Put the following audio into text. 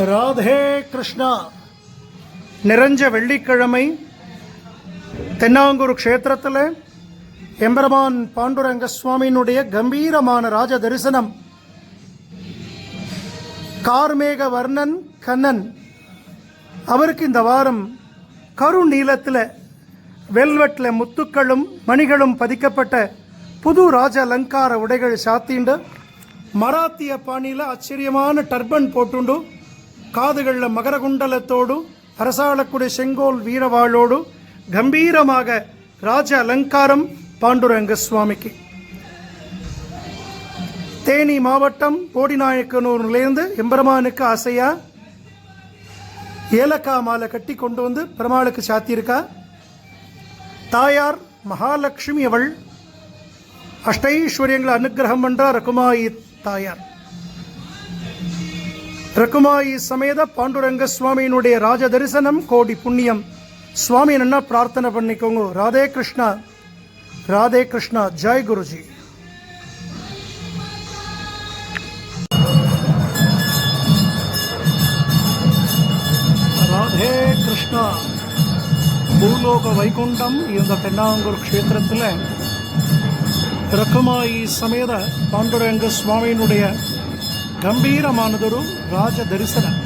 ராதே கிருஷ்ணா. நிறைஞ்ச வெள்ளிக்கிழமை தென்னாங்கூர் க்ஷேத்திரத்தில் எம்பெருமான் பாண்டுரங்க சுவாமியினுடைய கம்பீரமான ராஜ தரிசனம். கார்மேக வர்ணன் கண்ணன் அவருக்கு இந்த வாரம் கரு நீளத்தில் வெல்வெட்டில் முத்துக்களும் மணிகளும் பதிக்கப்பட்ட புது ராஜ அலங்கார உடைகள் சாத்திண்டு, மராத்திய பாணியில் ஆச்சரியமான டர்பன் போட்டுண்டு, காதுகளில் மகரகுண்டலத்தோடு அரசாளக்கூடிய செங்கோல் வீரவாளோடு கம்பீரமாக ராஜ அலங்காரம் பாண்டுரங்க சுவாமிக்கு. தேனி மாவட்டம் போடிநாயக்கனூர்லேருந்து எம்பெருமானுக்கு ஆசையா ஏலக்கா மாலை கட்டி கொண்டு வந்து பெருமாளுக்கு சாத்தியிருக்கா. தாயார் மகாலட்சுமி அவள் அஷ்டைஸ்வரியங்களை அனுகிரகம் பண்ற ரகுமாயி தாயார். ரகுமாயி சமேத பாண்டுரங்க சுவாமியினுடைய ராஜ தரிசனம் கோடி புண்ணியம். சுவாமி என்ன பிரார்த்தனை பண்ணிக்கோங்க. ராதே கிருஷ்ணா, ராதே கிருஷ்ணா. ஜெய் குருஜி. ராதே கிருஷ்ணா. பூலோக வைகுண்டம் இந்த தென்னாங்கூர் க்ஷேத்திரத்தில் ரகுமாயி சமேத பாண்டுரங்க சுவாமியினுடைய கம்பீரமானதொரு ராஜ தரிசனம்.